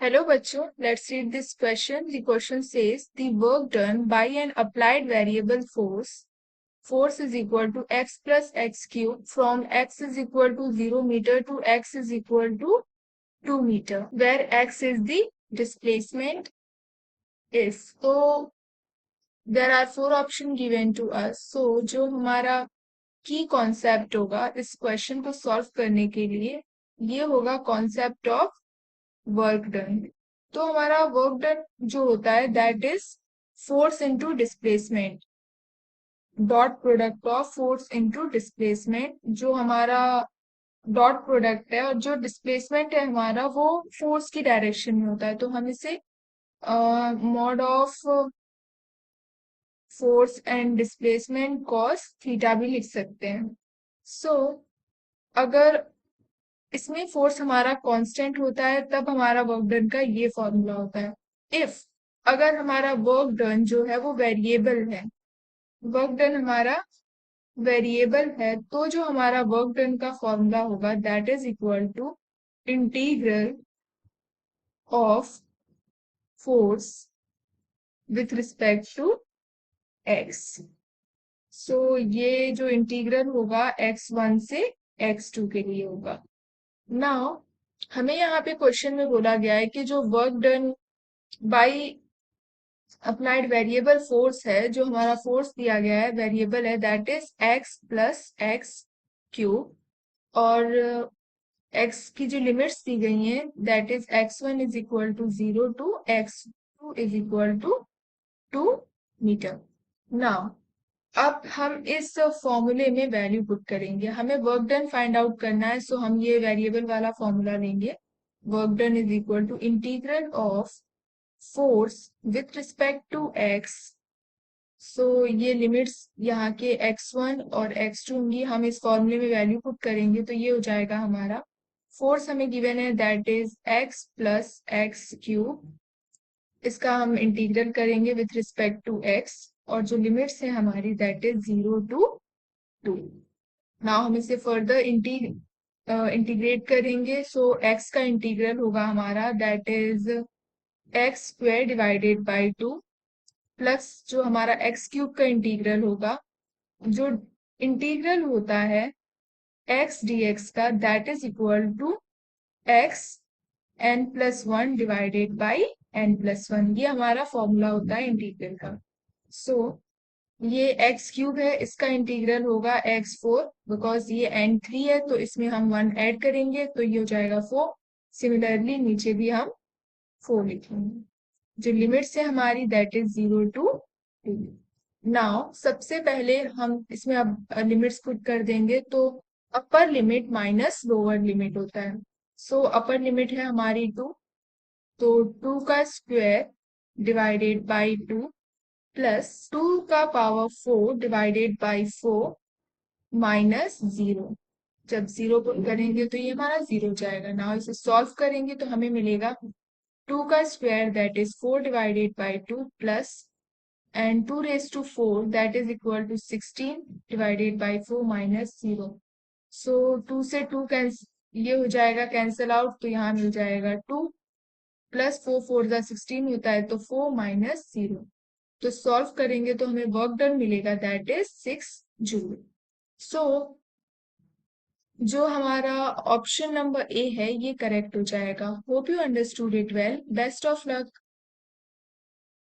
Hello बच्चों, let's read this question. The question says the work done by an applied variable force is equal to x plus x cube from x is equal to 0 meter to x is equal to 2 meter, where x is the displacement is. So there are four options given to us. So जो हमारा की concept होगा इस question को solve करने के लिए ये होगा कॉन्सेप्ट ऑफ वर्क डन। तो हमारा वर्क डन जो होता है that is force into displacement, dot product of force into displacement. जो हमारा डॉट प्रोडक्ट है और जो डिस्प्लेसमेंट है हमारा वो फोर्स की डायरेक्शन में होता है, तो हम इसे mod of force and displacement cos theta भी लिख सकते हैं। सो अगर इसमें फोर्स हमारा कांस्टेंट होता है तब हमारा वर्क डन का ये फॉर्मूला होता है। इफ अगर हमारा वर्क डन जो है वो वेरिएबल है, वर्क डन हमारा वेरिएबल है, तो जो हमारा वर्क डन का फॉर्मूला होगा that is equal to integral of force with respect to x. So ये जो इंटीग्रल होगा x1 से x2 के लिए होगा। नाउ हमें यहाँ पे क्वेश्चन में बोला गया है कि जो work done by applied variable force है, जो हमारा फोर्स दिया गया है वेरिएबल है that is x plus x cube, और x की जो लिमिट्स दी गई हैं that is x1 is equal to 0 to x2 is equal to 2 meter. Now अब हम इस फॉर्मूले में वैल्यू पुट करेंगे। हमें वर्क डन फाइंड आउट करना है, सो हम ये वेरिएबल वाला फॉर्मूला लेंगे। Work done is equal to integral of force with respect to x. So ये लिमिट्स यहाँ के x1 और x2 होंगी, हम इस फॉर्मूले में वैल्यू पुट करेंगे तो ये हो जाएगा हमारा फोर्स हमें गिवन है that is x plus x cube. इसका हम इंटीग्रल करेंगे विथ रिस्पेक्ट टू x, और जो लिमिट्स है हमारी दैट इज 0 टू 2। नाउ हम इसे फर्दर इंटीग्रेट करेंगे। सो x का इंटीग्रल होगा हमारा that is x square divided by 2 plus जो हमारा एक्स क्यूब का इंटीग्रल होगा, जो इंटीग्रल होता है एक्स डीएक्स का that is equal to x n plus one divided by n plus one. ये हमारा फॉर्मूला होता है इंटीग्रल का। सो ये एक्स क्यूब है, इसका इंटीग्रल होगा एक्स फोर, बिकॉज ये एन थ्री है तो इसमें हम वन ऐड करेंगे तो ये हो जाएगा फोर। सिमिलरली नीचे भी हम फोर लिखेंगे। जो लिमिट्स है हमारी दैट इज 0 टू 2। नाउ सबसे पहले हम इसमें अब लिमिट्स पुट कर देंगे, तो upper limit minus lower limit होता है। सो अपर लिमिट है हमारी 2, तो 2 का स्क्वायर डिवाइडेड बाई 2 प्लस 2 का पावर 4 डिवाइडेड बाई 4 माइनस 0। जब 0 पुट करेंगे तो ये हमारा 0 जाएगा। नाउ इसे सॉल्व करेंगे तो हमें मिलेगा 2 का square that is 4 divided by 2 plus and 2 raise to 4 that is equal to 16 divided by 4 minus 0। So 2 से 2 कैंसिल, ये हो जाएगा कैंसिल आउट, तो यहाँ मिल जाएगा 2 प्लस 4 4 जा 16 होता है तो 4 माइनस 0। तो सॉल्व करेंगे तो हमें वर्क डन मिलेगा दैट इज 6 जूल। सो जो हमारा ऑप्शन नंबर ए है ये करेक्ट हो जाएगा। Hope you understood it well. Best of luck.